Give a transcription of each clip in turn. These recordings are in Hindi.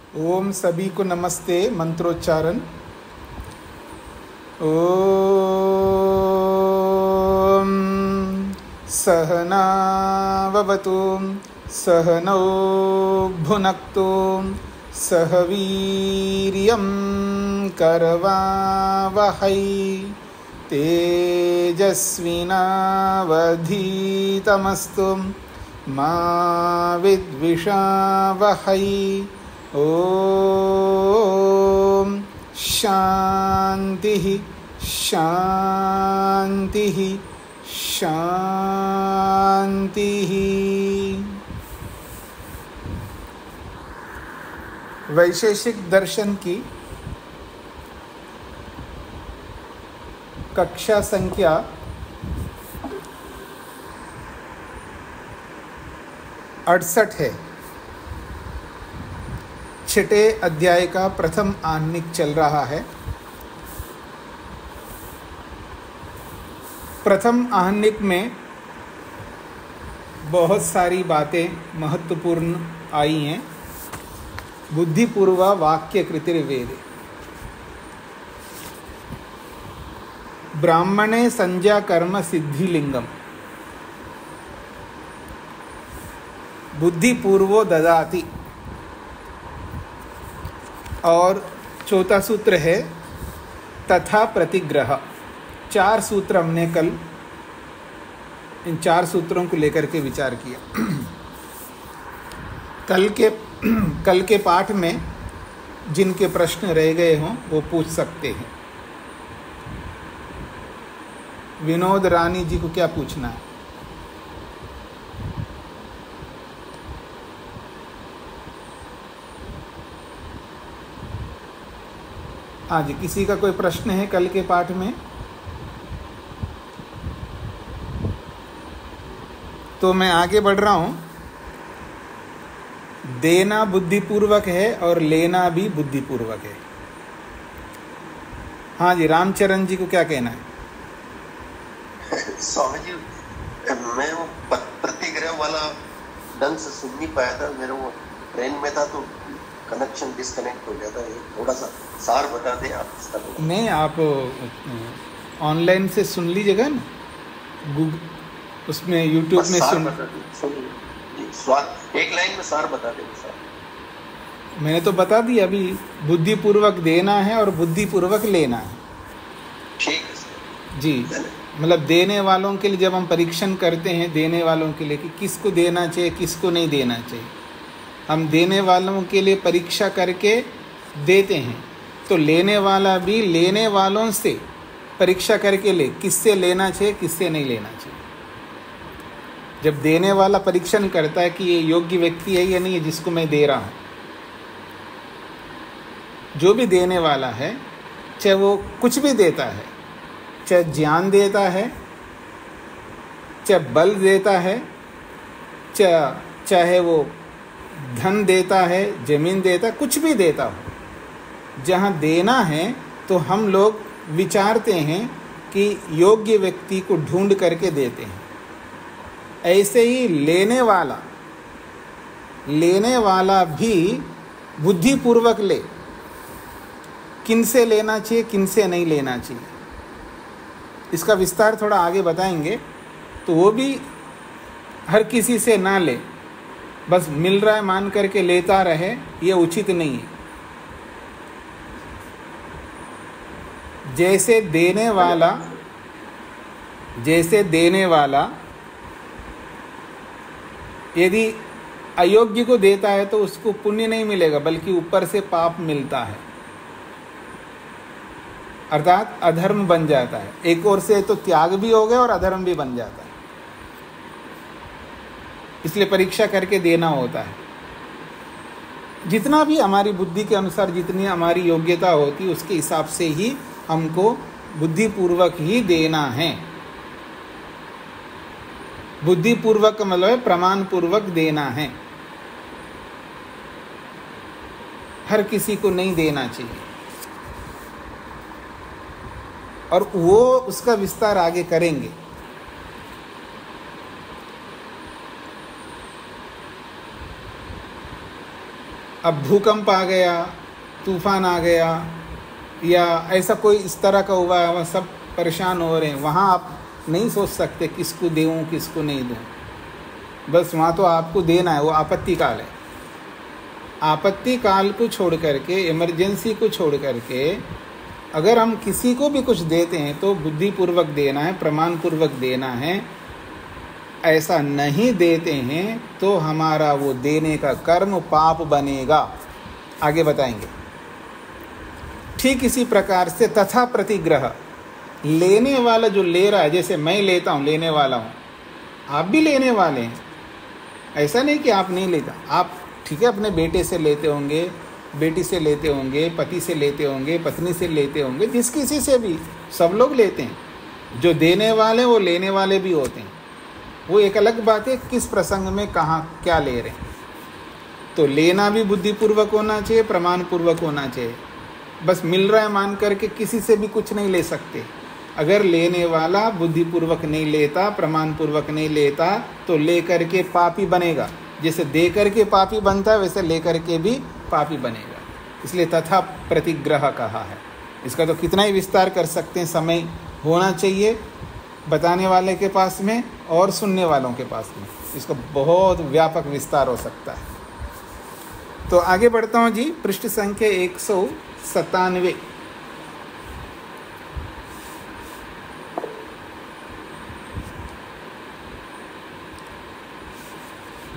ओम सभी को नमस्ते। मंत्रोच्चारण। ओम सहनाववतु सहनौ भुनक्तु सह वीर्यं करवावहै तेजस्विनावधीतमस्तु मा विद्विषावहै। ओम शांति शांति शांति। वैशेषिक दर्शन की कक्षा संख्या 68 है। छठे अध्याय का प्रथम आह्निक चल रहा है। प्रथम आह्निक में बहुत सारी बातें महत्वपूर्ण आई हैं। बुद्धिपूर्वा वाक्य कृतिर्वेदे, ब्राह्मणे संज्ञा कर्म सिद्धिलिंगम, बुद्धिपूर्वो ददाति। और चौथा सूत्र है तथा प्रतिग्रह। 4 सूत्र हमने कल इन 4 सूत्रों को लेकर के विचार किया। कल के पाठ में जिनके प्रश्न रह गए हों वो पूछ सकते हैं। विनोद रानी जी को क्या पूछना है? हाँ जी, किसी का कोई प्रश्न है कल के पाठ में? तो मैं आगे बढ़ रहा हूँ। देना बुद्धिपूर्वक है और लेना भी बुद्धिपूर्वक है। हाँ जी, रामचरण जी को क्या कहना है? स्वामी जी, मैं वो प्रतिग्रह वाला ढंग से सुन नहीं पाया था। मेरा वो ट्रेन में था तो कनेक्शन डिस्कनेक्ट हो गया था। थोड़ा सा सार बता दें आप इसका। नहीं, आप ऑनलाइन से सुन लीजिएगा ना, गूगल उसमें यूट्यूब में सुन। एक लाइन में सार बता दें सर। मैंने तो बता दिया अभी। बुद्धिपूर्वक देना है और बुद्धिपूर्वक लेना है। ठीक है सर जी। मतलब देने वालों के लिए जब हम परीक्षण करते हैं, देने वालों के लिए कि किसको देना चाहिए किसको नहीं देना चाहिए, हम देने वालों के लिए परीक्षा करके देते हैं। तो लेने वाला भी लेने वालों से परीक्षा करके ले, किससे लेना चाहिए किससे नहीं लेना चाहिए। जब देने वाला परीक्षण करता है कि ये योग्य व्यक्ति है या नहीं है जिसको मैं दे रहा हूँ। जो भी देने वाला है, चाहे वो कुछ भी देता है, चाहे ज्ञान देता है, चाहे बल देता है, चाहे वो धन देता है, जमीन देता है, कुछ भी देता हो, जहाँ देना है तो हम लोग विचारते हैं कि योग्य व्यक्ति को ढूंढ करके देते हैं। ऐसे ही लेने वाला भी बुद्धिपूर्वक ले, किनसे लेना चाहिए किनसे नहीं लेना चाहिए, इसका विस्तार थोड़ा आगे बताएंगे। तो वो भी हर किसी से ना ले, बस मिल रहा है मान करके लेता रहे, ये उचित नहीं है। जैसे देने वाला यदि अयोग्य को देता है तो उसको पुण्य नहीं मिलेगा बल्कि ऊपर से पाप मिलता है, अर्थात अधर्म बन जाता है। एक ओर से तो त्याग भी हो गया और अधर्म भी बन जाता है। इसलिए परीक्षा करके देना होता है। जितना भी हमारी बुद्धि के अनुसार जितनी हमारी योग्यता होती है उसके हिसाब से ही हमको बुद्धिपूर्वक ही देना है। बुद्धिपूर्वक मतलब प्रमाण पूर्वक देना है। हर किसी को नहीं देना चाहिए। और वो उसका विस्तार आगे करेंगे। अब भूकंप आ गया, तूफान आ गया, या ऐसा कोई इस तरह का हुआ है, वह सब परेशान हो रहे हैं, वहाँ आप नहीं सोच सकते किसको दूँ किसको नहीं दूँ। बस वहाँ तो आपको देना है, वो आपत्ति काल है। आपत्ति काल को छोड़ करके, इमरजेंसी को छोड़ करके अगर हम किसी को भी कुछ देते हैं तो बुद्धिपूर्वक देना है, प्रमाणपूर्वक देना है। ऐसा नहीं देते हैं तो हमारा वो देने का कर्म पाप बनेगा। आगे बताएंगे। ठीक इसी प्रकार से तथा प्रतिग्रह, लेने वाला जो ले रहा है, जैसे मैं लेता हूँ, लेने वाला हूँ, आप भी लेने वाले हैं। ऐसा नहीं कि आप नहीं लेता, आप ठीक है अपने बेटे से लेते होंगे, बेटी से लेते होंगे, पति से लेते होंगे, पत्नी से लेते होंगे, जिस किसी से भी, सब लोग लेते हैं। जो देने वाले वो लेने वाले भी होते हैं। वो एक अलग बात है किस प्रसंग में कहाँ क्या ले रहे हैं। तो लेना भी बुद्धिपूर्वक होना चाहिए, प्रमाणपूर्वक होना चाहिए। बस मिल रहा है मान करके किसी से भी कुछ नहीं ले सकते। अगर लेने वाला बुद्धिपूर्वक नहीं लेता, प्रमाणपूर्वक नहीं लेता, तो ले करके पापी बनेगा। जैसे दे करके पापी बनता है वैसे ले करके भी पापी बनेगा। इसलिए तथा प्रतिग्रह कहा है। इसका तो कितना ही विस्तार कर सकते हैं, समय होना चाहिए बताने वाले के पास में और सुनने वालों के पास में। इसका बहुत व्यापक विस्तार हो सकता है। तो आगे बढ़ता हूँ जी, पृष्ठ संख्या 197।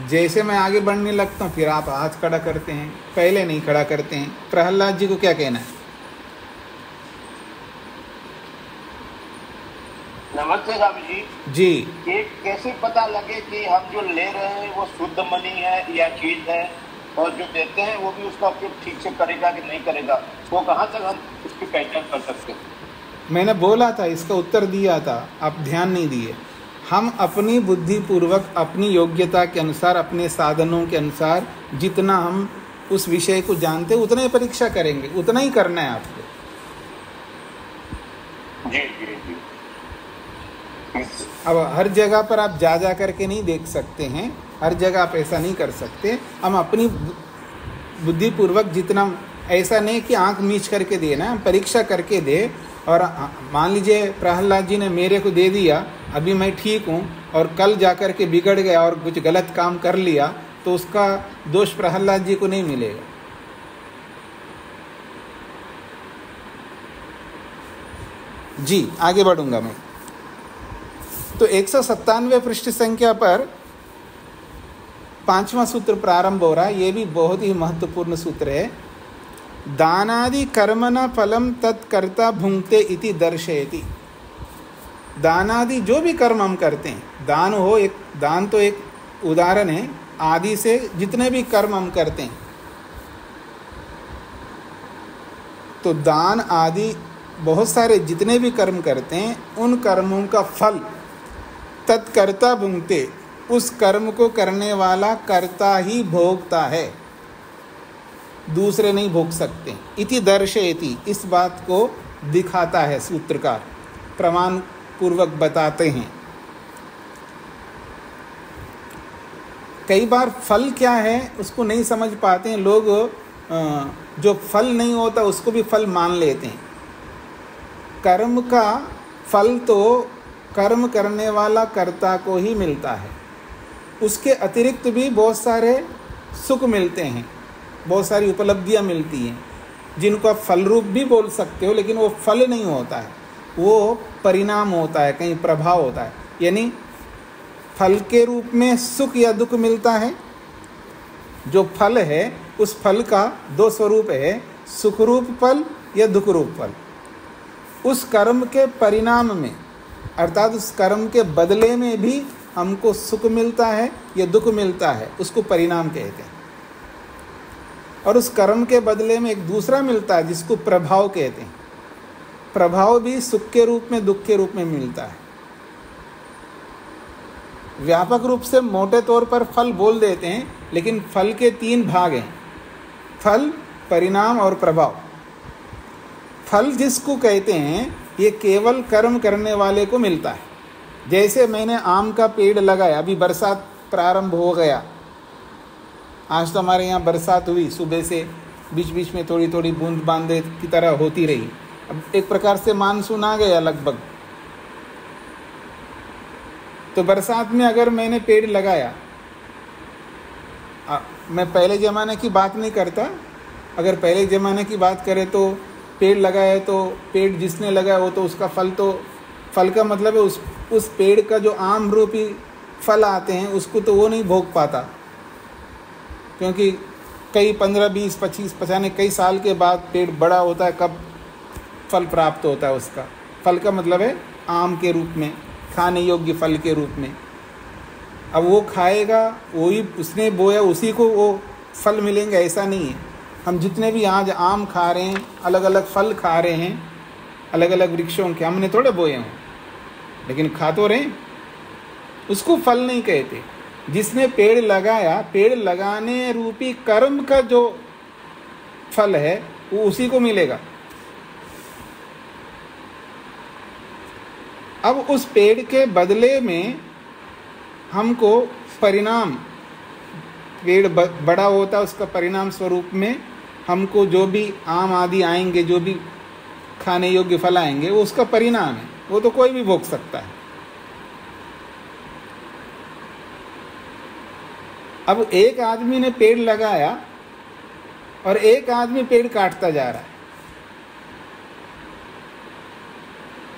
जैसे मैं आगे बढ़ने लगता हूँ फिर आप हाथ खड़ा करते हैं, पहले नहीं खड़ा करते हैं। प्रहलाद जी को क्या कहना है? नमस्ते स्वामी जी। जी, ये कैसे पता लगे कि हम जो ले रहे हैं वो शुद्ध मनी है या चीज है, और जो देते हैं वो भी उसका उपयोग ठीक से करेगा कि नहीं करेगा, वो कहाँ तक हम उसकी पहचान कर सकते हैं? मैंने बोला था, इसका उत्तर दिया था, आप ध्यान नहीं दिए। हम अपनी बुद्धिपूर्वक, अपनी योग्यता के अनुसार, अपने साधनों के अनुसार जितना हम उस विषय को जानते हैं उतना ही परीक्षा करेंगे, उतना ही करना है आपको। जी जी जी। अब हर जगह पर आप जा करके नहीं देख सकते हैं, हर जगह आप ऐसा नहीं कर सकते। हम अपनी बुद्धिपूर्वक जितना, ऐसा नहीं कि आंख मीच करके देना, हम परीक्षा करके दे। और मान लीजिए प्रहलाद जी ने मेरे को दे दिया, अभी मैं ठीक हूँ, और कल जा कर के बिगड़ गया और कुछ गलत काम कर लिया, तो उसका दोष प्रहलाद जी को नहीं मिलेगा। जी, आगे बढ़ूंगा मैं। तो 197वें पृष्ठ संख्या पर 5वां सूत्र प्रारंभ हो रहा है। ये भी बहुत ही महत्वपूर्ण सूत्र है। दानादि कर्मणा फलम तत्कर्ता भुंक्ते इति दर्शयति। दानादि जो भी कर्म हम करते हैं, दान हो, एक दान तो एक उदाहरण है, आदि से जितने भी कर्म हम करते हैं, तो दान आदि बहुत सारे जितने भी कर्म करते हैं, उन कर्मों का फल तत्कर्ता भुंक्ते, उस कर्म को करने वाला कर्ता ही भोगता है, दूसरे नहीं भोग सकते। इति दर्शयति, इस बात को दिखाता है सूत्रकार, प्रमाण पूर्वक बताते हैं। कई बार फल क्या है उसको नहीं समझ पाते हैं लोग, जो फल नहीं होता उसको भी फल मान लेते हैं। कर्म का फल तो कर्म करने वाला कर्ता को ही मिलता है, उसके अतिरिक्त भी बहुत सारे सुख मिलते हैं, बहुत सारी उपलब्धियां मिलती हैं, जिनको आप फल रूप भी बोल सकते हो, लेकिन वो फल नहीं होता है, वो परिणाम होता है, कहीं प्रभाव होता है। यानी फल के रूप में सुख या दुख मिलता है। जो फल है उस फल का दो स्वरूप है, सुख रूप फल या दुख रूप फल। उस कर्म के परिणाम में, अर्थात उस कर्म के बदले में भी हमको सुख मिलता है या दुख मिलता है, उसको परिणाम कहते हैं। और उस कर्म के बदले में एक दूसरा मिलता है जिसको प्रभाव कहते हैं। प्रभाव भी सुख के रूप में, दुख के रूप में मिलता है। व्यापक रूप से मोटे तौर पर फल बोल देते हैं, लेकिन फल के 3 भाग हैं, फल, परिणाम और प्रभाव। फल जिसको कहते हैं ये केवल कर्म करने वाले को मिलता है। जैसे मैंने आम का पेड़ लगाया, अभी बरसात प्रारंभ हो गया, आज तो हमारे यहाँ बरसात हुई, सुबह से बीच बीच में थोड़ी थोड़ी बूंद बांदे की तरह होती रही। अब एक प्रकार से मानसून आ गया लगभग। तो बरसात में अगर मैंने पेड़ लगाया, मैं पहले ज़माने की बात नहीं करता, अगर पहले ज़माने की बात करें तो पेड़ लगाए तो पेड़ जिसने लगाया वो तो उसका फल, तो फल का मतलब है उस पेड़ का जो आम रूपी फल आते हैं उसको तो वो नहीं भोग पाता, क्योंकि कई 15, 20, 25 पता नहीं कई साल के बाद पेड़ बड़ा होता है, कब फल प्राप्त होता है उसका। फल का मतलब है आम के रूप में, खाने योग्य फल के रूप में। अब वो खाएगा, वही उसने बोया उसी को वो फल मिलेंगे ऐसा नहीं है। हम जितने भी आज आम खा रहे हैं, अलग अलग फल खा रहे हैं, अलग अलग वृक्षों के, हमने थोड़े बोए हों, लेकिन खा तो रहे हैं। उसको फल नहीं कहते। जिसने पेड़ लगाया, पेड़ लगाने रूपी कर्म का जो फल है वो उसी को मिलेगा। अब उस पेड़ के बदले में हमको परिणाम, पेड़ बड़ा होता है उसका परिणाम स्वरूप में हमको जो भी आम आदि आएंगे, जो भी खाने योग्य फल आएंगे, वो उसका परिणाम है, वो तो कोई भी भोग सकता है। अब एक आदमी ने पेड़ लगाया और एक आदमी पेड़ काटता जा रहा है।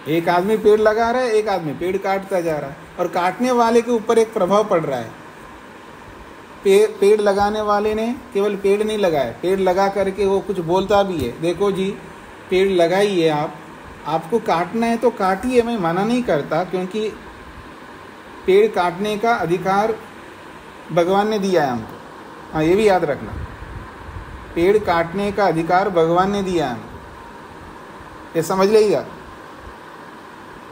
एक आदमी पेड़ लगा रहा है, एक आदमी पेड़ काटता जा रहा है, और काटने वाले के ऊपर एक प्रभाव पड़ रहा है। पेड़ लगाने वाले ने केवल पेड़ नहीं लगाया, पेड़ लगा करके वो कुछ बोलता भी है, देखो जी पेड़ लगाइए, आपको काटना है तो काटिए, मैं मना नहीं करता, क्योंकि पेड़ काटने का अधिकार भगवान ने दिया है हमको। हाँ, ये भी याद रखना, पेड़ काटने का अधिकार भगवान ने दिया है हमको, ये समझ लीजिएगा।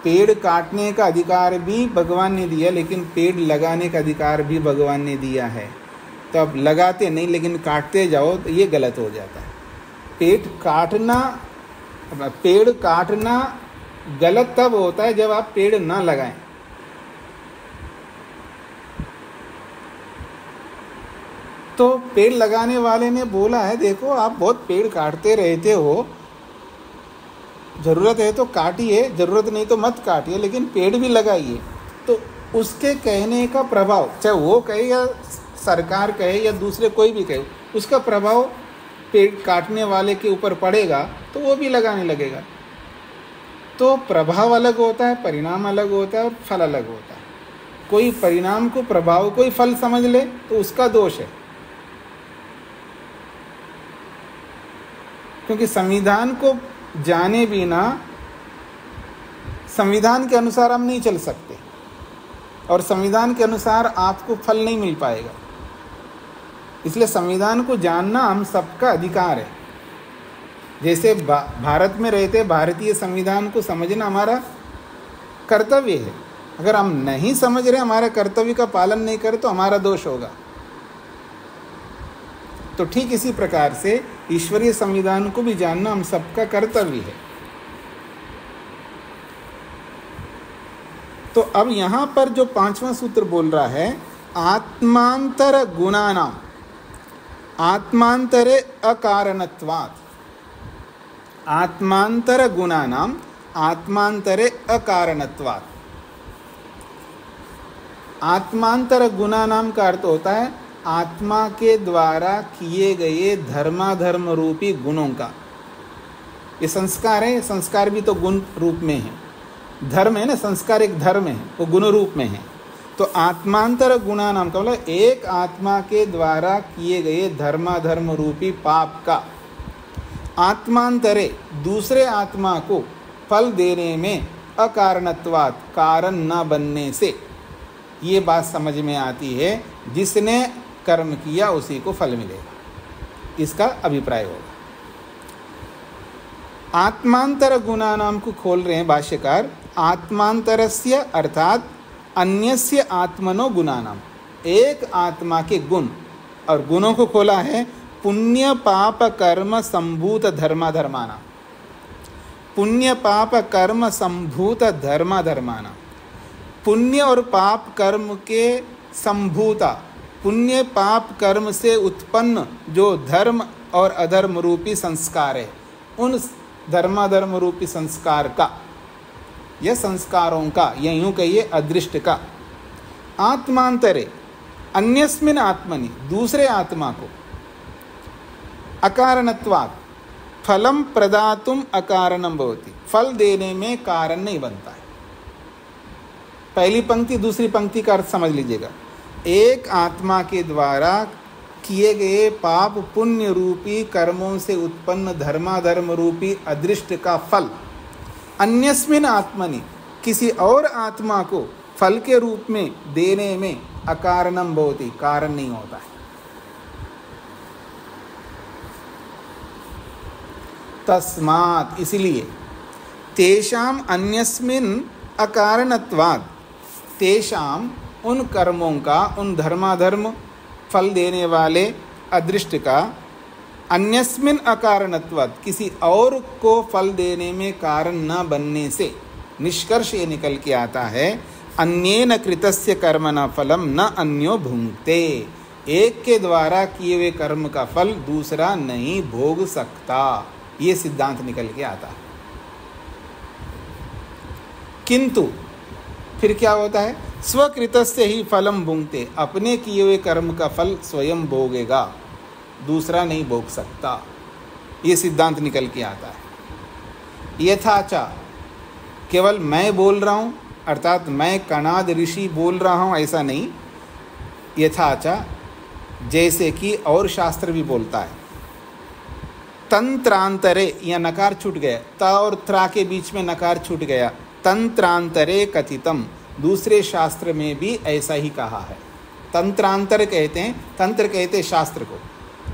पेड़ काटने का अधिकार भी भगवान ने दिया, लेकिन पेड़ लगाने का अधिकार भी भगवान ने दिया है। तो अब लगाते नहीं लेकिन काटते जाओ तो ये गलत हो जाता है। पेड़ काटना गलत तब होता है जब आप पेड़ ना लगाएं। तो पेड़ लगाने वाले ने बोला है, देखो आप बहुत पेड़ काटते रहते हो, ज़रूरत है तो काटिए, ज़रूरत नहीं तो मत काटिए, लेकिन पेड़ भी लगाइए। तो उसके कहने का प्रभाव, चाहे वो कहे या सरकार कहे या दूसरे कोई भी कहे, उसका प्रभाव पेड़ काटने वाले के ऊपर पड़ेगा तो वो भी लगाने लगेगा। तो प्रभाव अलग होता है, परिणाम अलग होता है और फल अलग होता है। कोई परिणाम को प्रभाव, कोई फल समझ ले तो उसका दोष है, क्योंकि संविधान को जाने बिना संविधान के अनुसार हम नहीं चल सकते, और संविधान के अनुसार आपको फल नहीं मिल पाएगा। इसलिए संविधान को जानना हम सबका अधिकार है। जैसे भारत में रहते भारतीय संविधान को समझना हमारा कर्तव्य है। अगर हम नहीं समझ रहे, हमारे कर्तव्य का पालन नहीं करें तो हमारा दोष होगा। तो ठीक इसी प्रकार से ईश्वरीय संविधान को भी जानना हम सबका कर्तव्य है। तो अब यहाँ पर जो 5वां सूत्र बोल रहा है, आत्मांतर गुणानाम आत्मांतरे अकारणत्वात्, आत्मांतर गुणानाम आत्मांतरे अकारणत्वात्। आत्मांतर गुणानाम का अर्थ होता है आत्मा के द्वारा किए गए धर्माधर्म रूपी गुणों का। ये संस्कार है, संस्कार भी तो गुण रूप में है, धर्म है ना, संस्कार एक धर्म है, वो गुण रूप में है। तो आत्मांतर गुणानाम का मतलब एक आत्मा के द्वारा किए गए धर्माधर्म रूपी पाप का आत्मांतरे दूसरे आत्मा को फल देने में अकारणत्वात्, कारण न बनने से, ये बात समझ में आती है। जिसने कर्म किया उसी को फल मिलेगा, इसका अभिप्राय होगा। आत्मांतर गुणानाम को खोल रहे हैं भाष्यकार। आत्मांतरस्य अर्थात अन्यस्य आत्मनो गुणानाम, एक आत्मा के गुण, और गुणों को खोला है पुण्य पाप कर्म संभूत धर्माधर्मानाम। पुण्य पाप कर्म संभूत धर्माधर्मानाम, पुण्य और पाप कर्म के संभूता, पुण्य पाप कर्म से उत्पन्न जो धर्म और अधर्म रूपी संस्कार है, उन धर्माधर्म रूपी संस्कार का या संस्कारों का या यूं कहिए अदृष्ट का आत्मांतरे अन्यस्मिन आत्मनि दूसरे आत्मा को अकारणत्वात् फलम प्रदातुम अकारणम भवति, फल देने में कारण नहीं बनता है। पहली पंक्ति दूसरी पंक्ति का अर्थ समझ लीजिएगा। एक आत्मा के द्वारा किए गए पाप पुण्य रूपी कर्मों से उत्पन्न धर्माधर्म रूपी अदृष्ट का फल अन्यस्मिन आत्मनि किसी और आत्मा को फल के रूप में देने में अकारणम भवति, कारण नहीं होता है। तस्मात् इसलिए तेषाम अन्यस्मिन अकारणत्वात्, तेषाम उन कर्मों का, उन धर्माधर्म फल देने वाले अदृष्ट का अन्यस्मिन अकारणत्वात् किसी और को फल देने में कारण न बनने से निष्कर्ष ये निकल के आता है अन्येन कृतस्य कर्मणा फलम न अन्यो भुंक्ते, एक के द्वारा किए हुए कर्म का फल दूसरा नहीं भोग सकता, ये सिद्धांत निकल के आता है। किंतु फिर क्या होता है, स्वकृतस्य ही फलम भुंक्ते, अपने किए हुए कर्म का फल स्वयं भोगेगा, दूसरा नहीं भोग सकता, ये सिद्धांत निकल के आता है। यथाचा, केवल मैं बोल रहा हूँ अर्थात मैं कणाद ऋषि बोल रहा हूँ ऐसा नहीं, यथाचा जैसे कि और शास्त्र भी बोलता है। तंत्रांतरे, या नकार छूट गया, ता और त्रा के बीच में नकार छूट गया, तंत्रांतरे कथितम, दूसरे शास्त्र में भी ऐसा ही कहा है। तंत्रांतर कहते हैं, तंत्र कहते हैं शास्त्र को,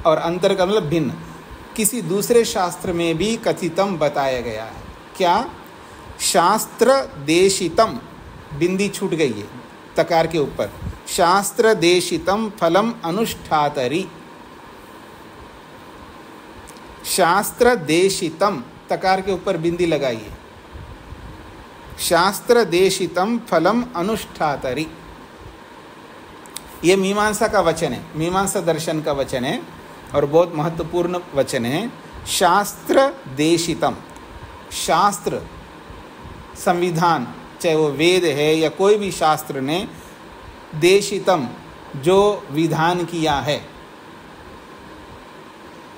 और अंतर का मतलब भिन्न, किसी दूसरे शास्त्र में भी कथितम बताया गया है। क्या? शास्त्र देशितम, बिंदी छूट गई है तकार के ऊपर, शास्त्र देशितम फलम अनुष्ठातरि, शास्त्र देशितम तकार के ऊपर बिंदी लगाइए, शास्त्र देशितम फलम अनुष्ठातरि, ये मीमांसा का वचन है, मीमांसा दर्शन का वचन है और बहुत महत्वपूर्ण वचन है। शास्त्र देशितम, शास्त्र संविधान, चाहे वो वेद है या कोई भी शास्त्र ने, देशितम जो विधान किया है,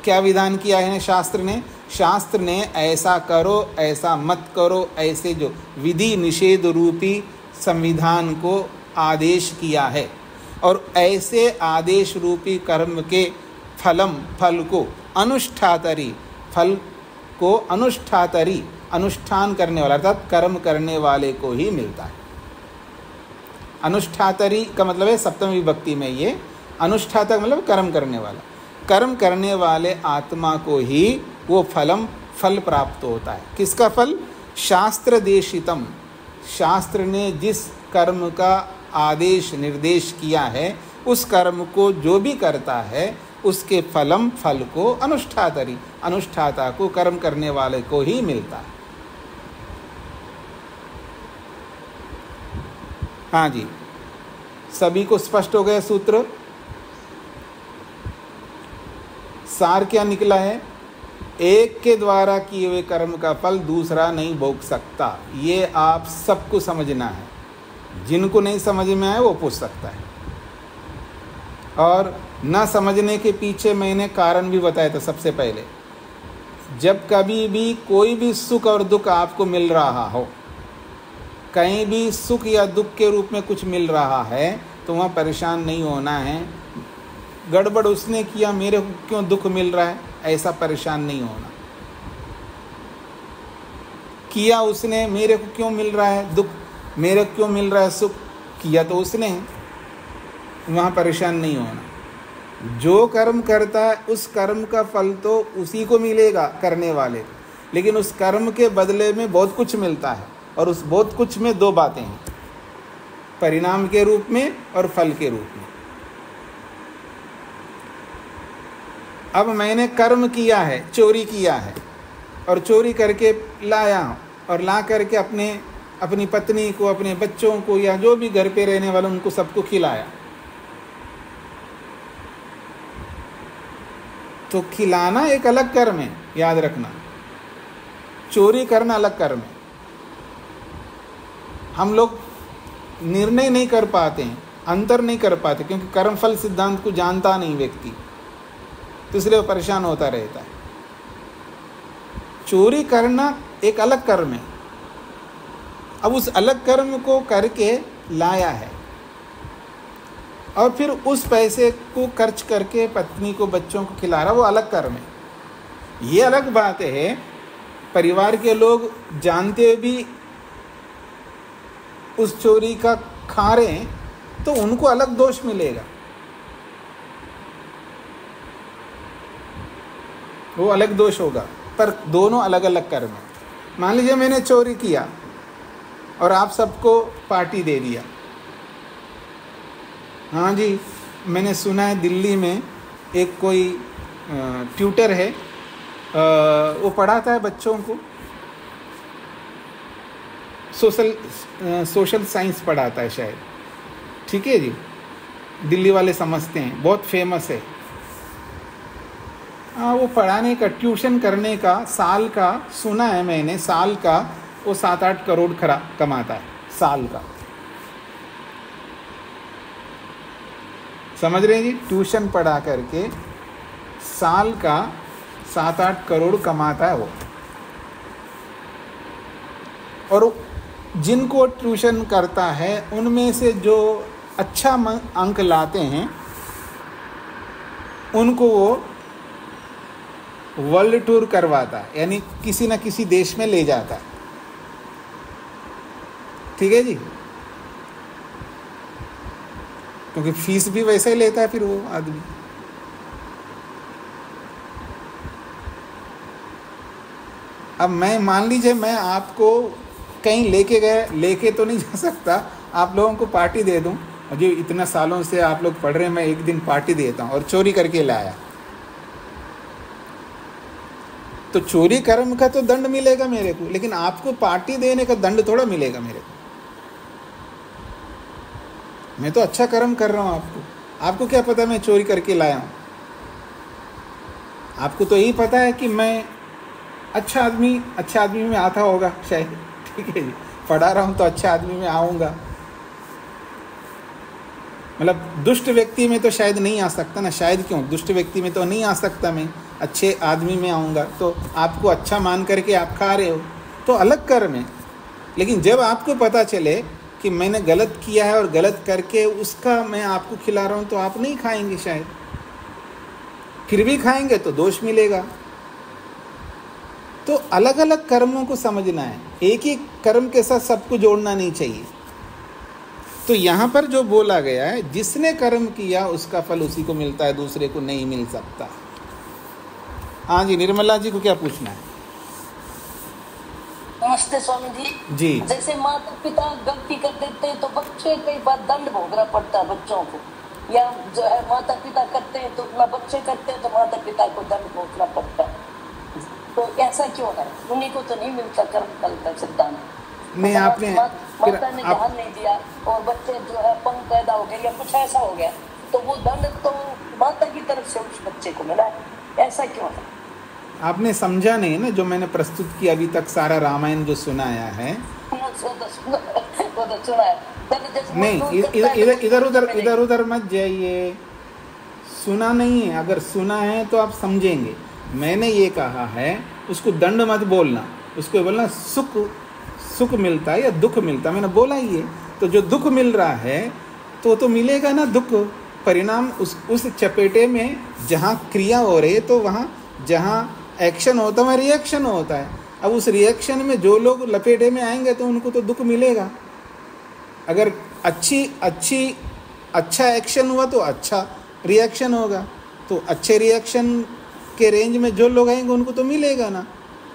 क्या विधान किया है शास्त्र ने? शास्त्र ने ऐसा करो, ऐसा मत करो, ऐसे जो विधि निषेध रूपी संविधान को आदेश किया है, और ऐसे आदेश रूपी कर्म के फल को अनुष्ठातरि, फल को अनुष्ठातरि, अनुष्ठान करने वाला अर्थात कर्म करने वाले को ही मिलता है। अनुष्ठातरि का मतलब है सप्तमी विभक्ति में, ये अनुष्ठाता मतलब कर्म करने वाला, कर्म करने वाले आत्मा को ही वो फल प्राप्त होता है। किसका फल? शास्त्र देशितम, शास्त्र ने जिस कर्म का आदेश निर्देश किया है उस कर्म को जो भी करता है उसके फल को अनुष्ठातरि, अनुष्ठाता को, कर्म करने वाले को ही मिलता है। हाँ जी, सभी को स्पष्ट हो गया सूत्र? सार क्या निकला है? एक के द्वारा किए हुए कर्म का फल दूसरा नहीं भोग सकता, ये आप सबको समझना है। जिनको नहीं समझ में आए वो पूछ सकता है। और न समझने के पीछे मैंने कारण भी बताया था सबसे पहले। जब कभी भी कोई भी सुख और दुख आपको मिल रहा हो, कहीं भी सुख या दुख के रूप में कुछ मिल रहा है, तो वहाँ परेशान नहीं होना है। गड़बड़ उसने किया, मेरे को क्यों दुख मिल रहा है, ऐसा परेशान नहीं होना। किया उसने, मेरे को क्यों मिल रहा है दुख, मेरे को क्यों मिल रहा है सुख, किया तो उसने है, वहाँ परेशान नहीं होना। जो कर्म करता है उस कर्म का फल तो उसी को मिलेगा, करने वाले, लेकिन उस कर्म के बदले में बहुत कुछ मिलता है, और उस बहुत कुछ में दो बातें हैं, परिणाम के रूप में और फल के रूप में। अब मैंने कर्म किया है, चोरी किया है, और चोरी करके लाया और ला करके अपनी पत्नी को, अपने बच्चों को, या जो भी घर पे रहने वाले उनको सबको खिलाया। तो खिलाना एक अलग कर्म है, याद रखना। चोरी करना अलग कर्म है। हम लोग निर्णय नहीं कर पाते हैं, अंतर नहीं कर पाते, क्योंकि कर्मफल सिद्धांत को जानता नहीं व्यक्ति, तो इसलिए वो परेशान होता रहता है। चोरी करना एक अलग कर्म है। अब उस अलग कर्म को करके लाया है और फिर उस पैसे को खर्च करके पत्नी को, बच्चों को खिला रहा, वो अलग कर्म है। ये अलग बात है, परिवार के लोग जानते भी उस चोरी का खा रहे हैं तो उनको अलग दोष मिलेगा, वो अलग दोष होगा, पर दोनों अलग अलग कर्म है। मान लीजिए मैंने चोरी किया और आप सबको पार्टी दे दिया। हाँ जी, मैंने सुना है दिल्ली में एक कोई ट्यूटर है, वो पढ़ाता है बच्चों को, सोशल साइंस पढ़ाता है शायद, ठीक है जी, दिल्ली वाले समझते हैं, बहुत फेमस है। हाँ, वो पढ़ाने का, ट्यूशन करने का साल का सुना है मैंने, साल का वो 7-8 करोड़ कमाता है साल का। समझ रहे हैं जी, ट्यूशन पढ़ा करके साल का 7-8 करोड़ कमाता है वो। और जिनको ट्यूशन करता है उनमें से जो अच्छा अंक लाते हैं उनको वो वर्ल्ड टूर करवाता है, यानी किसी न किसी देश में ले जाता है, ठीक है जी, क्योंकि फीस भी वैसा ही लेता है फिर वो आदमी। अब मैं, मान लीजिए मैं आपको कहीं लेके तो नहीं जा सकता, आप लोगों को पार्टी दे दूं, और जो इतना सालों से आप लोग पढ़ रहे हैं, मैं एक दिन पार्टी देता हूं और चोरी करके लाया, तो चोरी कर्म का तो दंड मिलेगा मेरे को, लेकिन आपको पार्टी देने का दंड थोड़ा मिलेगा मेरे को। मैं तो अच्छा कर्म कर रहा हूं, आपको क्या पता मैं चोरी करके लाया हूं? आपको तो यही पता है कि मैं अच्छा आदमी में आता होगा शायद, ठीक है जी, पढ़ा रहा हूं तो अच्छा आदमी में आऊँगा, मतलब दुष्ट व्यक्ति में तो शायद नहीं आ सकता ना, शायद क्यों, दुष्ट व्यक्ति में तो नहीं आ सकता, मैं अच्छे आदमी में आऊँगा, तो आपको अच्छा मान करके आप खा रहे हो, तो अलग कर्म है। लेकिन जब आपको पता चले कि मैंने गलत किया है और गलत करके उसका मैं आपको खिला रहा हूँ, तो आप नहीं खाएंगे शायद, फिर भी खाएंगे तो दोष मिलेगा। तो अलग अलग कर्मों को समझना है, एक ही कर्म के साथ सबको जोड़ना नहीं चाहिए। तो यहाँ पर जो बोला गया है, जिसने कर्म किया उसका फल उसी को मिलता है, दूसरे को नहीं मिल सकता। हाँ जी, निर्मला जी को क्या पूछना है? नमस्ते स्वामी जी। जी, जैसे माता पिता गलती कर देते हैं तो बच्चे कई बार दंड भोगना पड़ता है बच्चों को, या जो है माता पिता करते हैं तो बच्चे करते हैं तो माता पिता को दंड भोगना पड़ता है, तो ऐसा क्यों है? उन्हीं को तो नहीं मिलता कर्म फल का सिद्धांत? नहीं, आपने माता ने ध्यान नहीं दिया और बच्चे जो है पंख पैदा हो गए या कुछ ऐसा हो गया, तो वो दंड तो माता की तरफ से उस बच्चे को मिला है, ऐसा क्यों है? आपने समझा नहीं ना जो मैंने प्रस्तुत किया अभी तक, सारा रामायण जो सुनाया है। नहीं, इधर उधर मत जाइए, सुना नहीं है, अगर सुना है तो आप समझेंगे। मैंने ये कहा है उसको दंड मत बोलना, उसको बोलना सुख मिलता है या दुख मिलता है, मैंने बोला ही है। तो जो दुख मिल रहा है तो मिलेगा ना दुख, परिणाम उस चपेटे में जहाँ क्रिया हो रही है, तो वहाँ जहाँ एक्शन होता है वहाँ रिएक्शन होता है। अब उस रिएक्शन में जो लोग लपेटे में आएंगे तो उनको तो दुख मिलेगा। अगर अच्छा एक्शन हुआ तो अच्छा रिएक्शन होगा, तो अच्छे रिएक्शन के रेंज में जो लोग आएंगे उनको तो मिलेगा ना।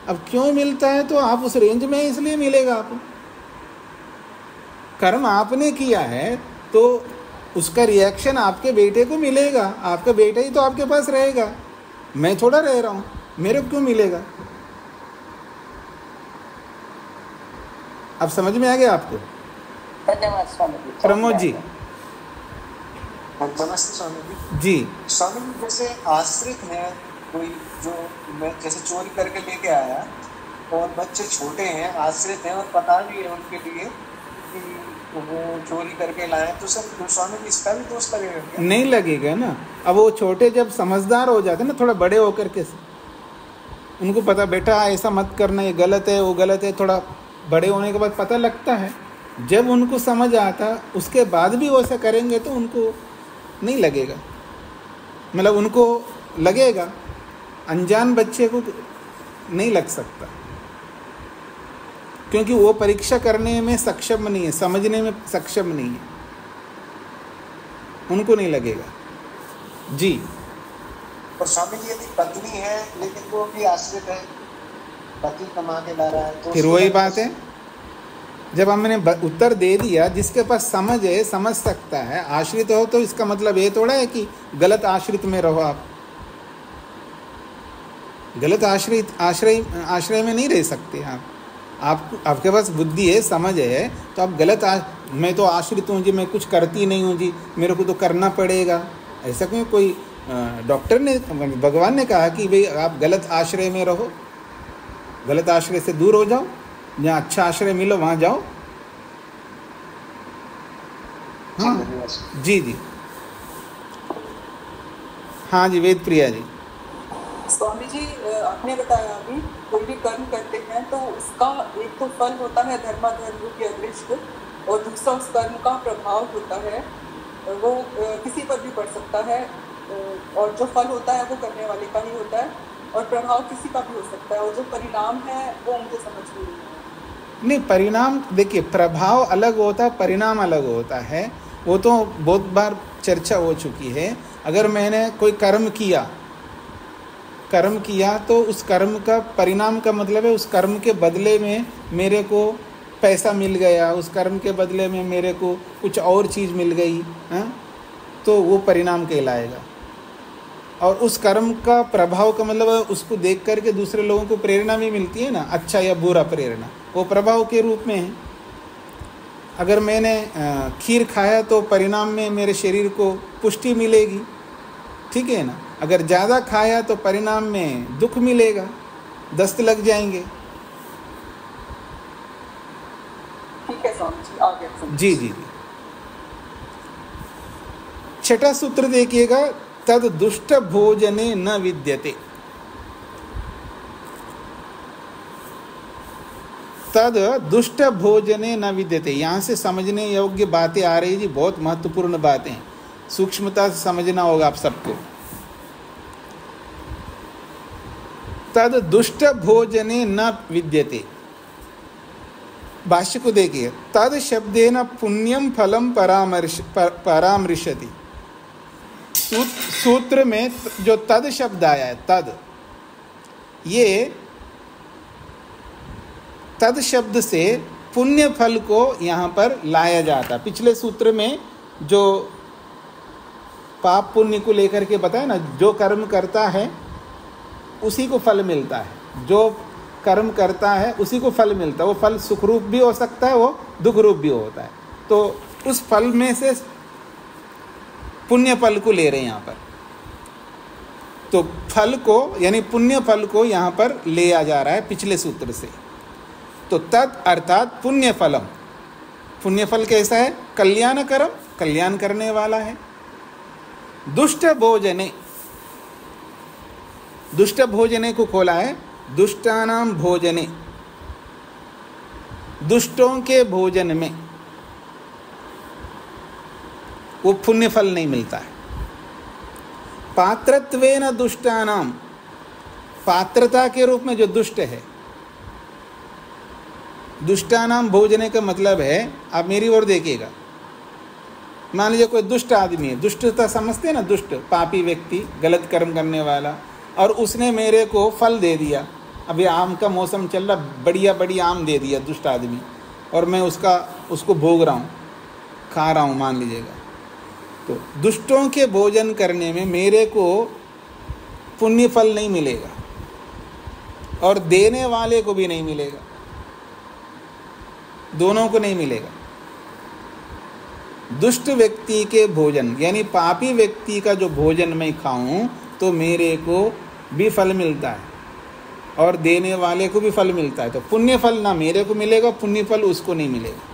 अब क्यों मिलता है? तो आप उस रेंज में इसलिए मिलेगा आपको। कर्म आपने किया है तो उसका रिएक्शन आपके बेटे को मिलेगा, आपका बेटा ही तो आपके पास रहेगा, मैं थोड़ा रह रहा हूँ, मेरे को क्यों मिलेगा? अब समझ में आ गया आपको? धन्यवाद स्वामी जी। प्रमोद जी। नमस्ते स्वामी जी। जी स्वामी जी, जैसे आश्रित हैं कोई जो मैं जैसे चोरी करके लेके आया और बच्चे छोटे हैं, आश्रित हैं और पता नहीं है उनके लिए कि वो चोरी करके लाए, तो सर स्वामी जी इसका भी दोष लगेगा क्या? नहीं लगेगा ना। अब वो छोटे जब समझदार हो जाते ना, थोड़ा बड़े होकर के, उनको पता बेटा ऐसा मत करना, ये गलत है वो गलत है, थोड़ा बड़े होने के बाद पता लगता है। जब उनको समझ आता उसके बाद भी वो ऐसा करेंगे तो उनको नहीं लगेगा, मतलब उनको लगेगा। अनजान बच्चे को नहीं लग सकता, क्योंकि वो परीक्षा करने में सक्षम नहीं है, समझने में सक्षम नहीं है, उनको नहीं लगेगा जी। और स्वामी जी यदि पत्नी है लेकिन वो भी आश्रित है, पति कमा के ला रहा है, तो फिर वही बात है, जब हमने उत्तर दे दिया, जिसके पास समझ है समझ सकता है, आश्रित हो तो इसका मतलब ये थोड़ा है कि गलत आश्रित में रहो आप। गलत आश्रय में नहीं रह सकते आप। आपके पास बुद्धि है, समझ है, तो आप गलत मैं तो आश्रित हूँ जी, मैं कुछ करती नहीं हूँ जी, मेरे को तो करना पड़ेगा, ऐसा क्यों? कोई डॉक्टर ने, भगवान ने कहा कि भाई आप गलत आश्रय में रहो, गलत आश्रय से दूर हो जाओ, जहाँ अच्छा आश्रय मिलो वहाँ जाओ। हाँ जी जी, हाँ जी, वेद प्रिया जी। स्वामी जी आपने बताया अभी कोई भी कर्म करते हैं तो उसका एक तो फल होता है धर्माधर्म रूपी अदृष्ट, और दूसरा उस कर्म का प्रभाव होता है, वो किसी पर भी पड़ सकता है, और जो फल होता है वो करने वाले का ही होता है, और प्रभाव किसी का भी हो सकता है, और जो परिणाम है वो मुझे समझ में नहीं। परिणाम देखिए, प्रभाव अलग होता है, परिणाम अलग होता है, वो तो बहुत बार चर्चा हो चुकी है। अगर मैंने कोई कर्म किया तो उस कर्म का परिणाम का मतलब है उस कर्म के बदले में मेरे को पैसा मिल गया, उस कर्म के बदले में मेरे को कुछ और चीज़ मिल गई, तो वो परिणाम कहलाएगा। और उस कर्म का प्रभाव का मतलब उसको देख करके दूसरे लोगों को प्रेरणा भी मिलती है ना, अच्छा या बुरा प्रेरणा, वो प्रभाव के रूप में है। अगर मैंने खीर खाया तो परिणाम में मेरे शरीर को पुष्टि मिलेगी, ठीक है ना। अगर ज़्यादा खाया तो परिणाम में दुख मिलेगा, दस्त लग जाएंगे। ठीक है स्वामी जी, आगे जी जी जी। छठा सूत्र देखिएगा, तद दुष्ट भोजने न विद्यते। तद दुष्ट भोजने न विद्यते, यहाँ से समझने योग्य बातें आ रही जी, बहुत महत्वपूर्ण बातें, सूक्ष्मता से समझना होगा आप सबको। तद दुष्ट भोजने न विद्यते, भाष्य को देखिए। तद शब्देन पुण्यम फलम परामृशति। सूत्र में जो तद शब्द आया है, ये तद शब्द से पुण्य फल को यहाँ पर लाया जाता। पिछले सूत्र में जो पाप पुण्य को लेकर के बताया ना, जो कर्म करता है उसी को फल मिलता है, जो कर्म करता है उसी को फल मिलता है। वो फल सुख रूप भी हो सकता है, वो दुख रूप भी होता है। तो उस फल में से पुण्य फल को ले रहे हैं यहाँ पर, तो फल को यानी पुण्य फल को यहाँ पर लिया जा रहा है पिछले सूत्र से। तो तत् अर्थात पुण्य फलम, पुण्य फल कैसा है? कल्याणकरम, कल्याण करने वाला है। दुष्ट भोजने, दुष्ट भोजने को खोला है, दुष्टानाम भोजने, दुष्टों के भोजन में वो पुण्य फल नहीं मिलता है। पात्रत्वेन दुष्टानाम, पात्रता के रूप में जो दुष्ट है, दुष्टानाम भोजने का मतलब है, आप मेरी ओर देखिएगा, मान लीजिए कोई दुष्ट आदमी है, दुष्टता समझते हैं ना, दुष्ट पापी व्यक्ति, गलत कर्म करने वाला, और उसने मेरे को फल दे दिया। अभी आम का मौसम चल रहा, बढ़िया बढ़िया आम दे दिया दुष्ट आदमी, और मैं उसको भोग रहा हूँ, खा रहा हूँ मान लीजिएगा। तो दुष्टों के भोजन करने में मेरे को पुण्य फल नहीं मिलेगा, और देने वाले को भी नहीं मिलेगा, दोनों को नहीं मिलेगा। दुष्ट व्यक्ति के भोजन यानी पापी व्यक्ति का जो भोजन मैं खाऊं तो मेरे को भी फल मिलता है और देने वाले को भी फल मिलता है। तो पुण्य फल ना मेरे को मिलेगा, पुण्य फल उसको नहीं मिलेगा।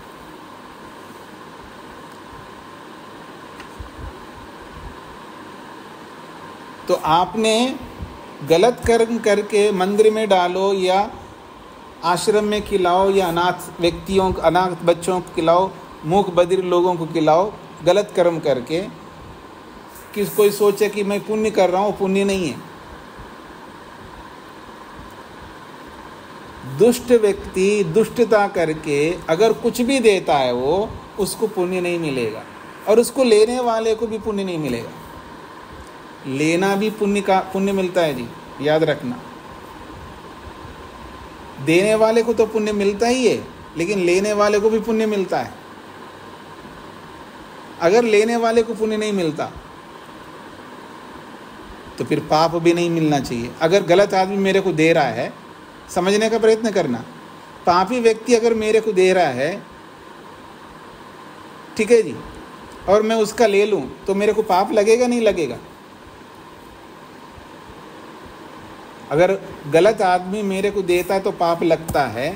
तो आपने गलत कर्म करके मंदिर में डालो या आश्रम में खिलाओ या अनाथ व्यक्तियों, अनाथ बच्चों को खिलाओ, मूक बधिर लोगों को खिलाओ, गलत कर्म करके, कि कोई सोचे कि मैं पुण्य कर रहा हूँ, पुण्य नहीं है। दुष्ट व्यक्ति दुष्टता करके अगर कुछ भी देता है वो, उसको पुण्य नहीं मिलेगा और उसको लेने वाले को भी पुण्य नहीं मिलेगा। लेना भी पुण्य मिलता है जी, याद रखना। देने वाले को तो पुण्य मिलता ही है, लेकिन लेने वाले को भी पुण्य मिलता है। अगर लेने वाले को पुण्य नहीं मिलता तो फिर पाप भी नहीं मिलना चाहिए। अगर गलत आदमी मेरे को दे रहा है, समझने का प्रयत्न करना, पापी व्यक्ति अगर मेरे को दे रहा है, ठीक है जी, और मैं उसका ले लूं तो मेरे को पाप लगेगा नहीं लगेगा? अगर गलत आदमी मेरे को देता है तो पाप लगता है,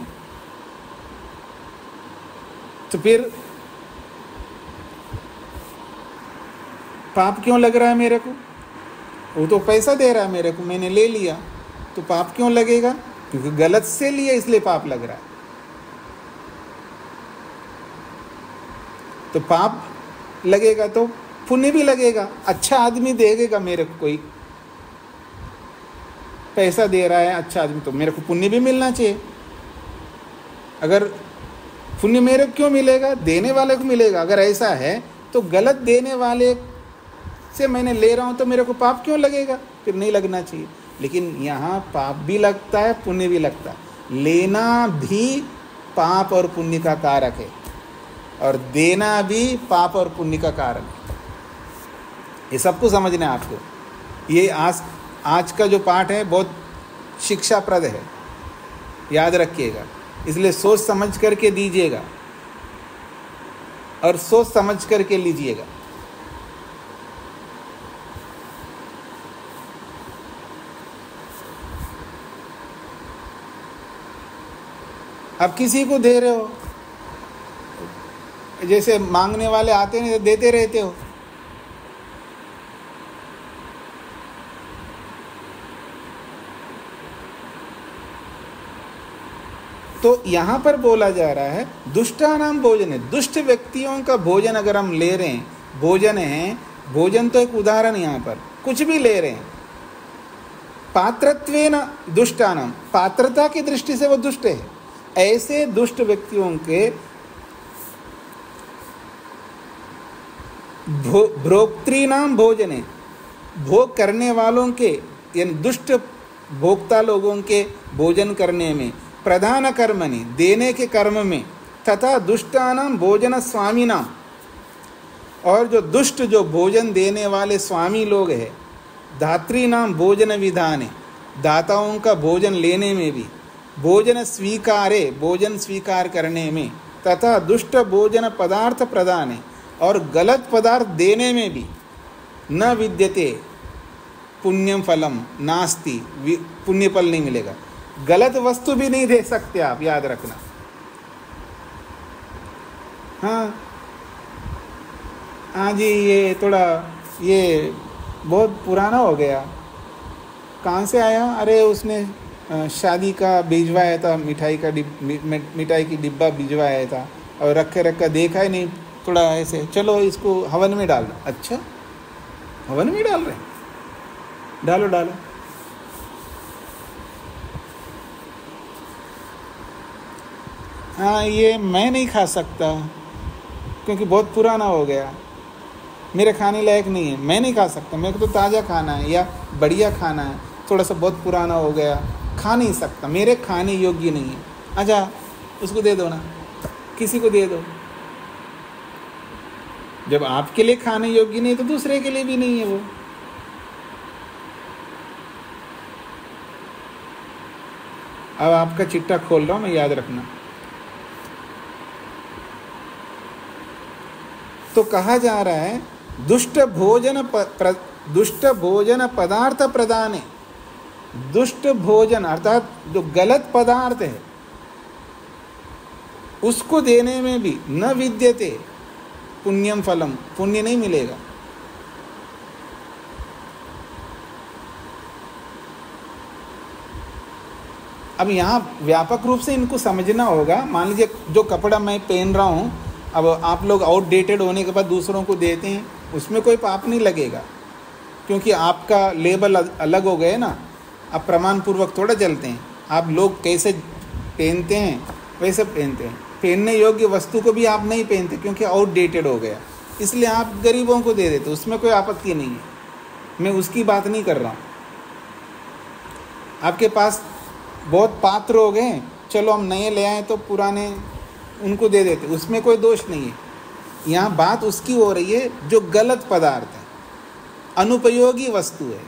तो फिर पाप क्यों लग रहा है मेरे को? वो तो पैसा दे रहा है मेरे को, मैंने ले लिया, तो पाप क्यों लगेगा? क्योंकि गलत से लिया इसलिए पाप लग रहा है। तो पाप लगेगा तो पुण्य भी लगेगा। अच्छा आदमी देगा मेरे को, कोई पैसा दे रहा है अच्छा आदमी, तो मेरे को पुण्य भी मिलना चाहिए। अगर पुण्य मेरे को क्यों मिलेगा? देने वाले को मिलेगा। अगर ऐसा है तो गलत देने वाले से मैंने ले रहा हूँ तो मेरे को पाप क्यों लगेगा? फिर नहीं लगना चाहिए। लेकिन यहाँ पाप भी लगता है, पुण्य भी लगता है। लेना भी पाप और पुण्य का कारक है और देना भी पाप और पुण्य का कारक है। ये सबको समझना है आपको। ये आज का जो पाठ है बहुत शिक्षाप्रद है, याद रखिएगा। इसलिए सोच समझ करके दीजिएगा और सोच समझ करके लीजिएगा। अब किसी को दे रहे हो, जैसे मांगने वाले आते हैं देते रहते हो, तो यहाँ पर बोला जा रहा है दुष्टानाम भोजन है। दुष्ट व्यक्तियों का भोजन अगर हम ले रहे हैं, भोजन है, भोजन तो एक उदाहरण, यहाँ पर कुछ भी ले रहे हैं, पात्रत्वेन दुष्टानाम, पात्रता की दृष्टि से वो दुष्ट है। ऐसे दुष्ट व्यक्तियों के भोक्तृनाम भोजन है, भोग करने वालों के यानी दुष्ट भोक्ता लोगों के भोजन करने में, प्रधान कर्मणि देने के कर्म में, तथा दुष्टानाम भोजन स्वामीनाम, और जो दुष्ट जो भोजन देने वाले स्वामी लोग हैं, धात्री नाम भोजन विधान है, दाताओं का भोजन लेने में भी, भोजन स्वीकारे भोजन स्वीकार करने में, तथा दुष्ट भोजन पदार्थ प्रदान है, और गलत पदार्थ देने में भी, न विद्यते पुण्यम फलम नास्ति, पुण्य फल नहीं मिलेगा। गलत वस्तु भी नहीं दे सकते आप, याद रखना। हाँ जी, ये थोड़ा ये बहुत पुराना हो गया। कहाँ से आया? अरे उसने शादी का भिजवाया था, मिठाई की डिब्बा भिजवाया था और रखा देखा ही नहीं, थोड़ा ऐसे, चलो इसको हवन में डाल दो। अच्छा, हवन में डाल रहे हैं, डालो। हाँ, ये मैं नहीं खा सकता क्योंकि बहुत पुराना हो गया, मेरे खाने लायक नहीं है, मैं नहीं खा सकता, मेरे को तो ताज़ा खाना है या बढ़िया खाना है, थोड़ा सा बहुत पुराना हो गया, खा नहीं सकता, मेरे खाने योग्य नहीं है। अच्छा, उसको दे दो ना, किसी को दे दो। जब आपके लिए खाने योग्य नहीं तो दूसरे के लिए भी नहीं है वो। अब आपका चिट्ठा खोल रहा हूँ मैं, याद रखना। तो कहा जा रहा है दुष्ट भोजन पदार्थ प्रदान है, दुष्ट भोजन अर्थात जो गलत पदार्थ है उसको देने में भी न विद्यते पुण्यम फलम, पुण्य नहीं मिलेगा। अब यहाँ व्यापक रूप से इनको समझना होगा। मान लीजिए जो कपड़ा मैं पहन रहा हूँ, अब आप लोग आउटडेटेड होने के बाद दूसरों को देते हैं, उसमें कोई पाप नहीं लगेगा, क्योंकि आपका लेबल अलग हो गए ना। आप प्रमाण पूर्वक थोड़ा चलते हैं। आप लोग कैसे पहनते हैं वैसे पहनते हैं। पहनने योग्य वस्तु को भी आप नहीं पहनते क्योंकि आउटडेटेड हो गया, इसलिए आप गरीबों को दे देते, उसमें कोई आपत्ति नहीं है। मैं उसकी बात नहीं कर रहा हूँ। आपके पास बहुत पात्र हो गए, चलो हम नए ले आए तो पुराने उनको दे देते, उसमें कोई दोष नहीं है। यहाँ बात उसकी हो रही है जो गलत पदार्थ है, अनुपयोगी वस्तु है,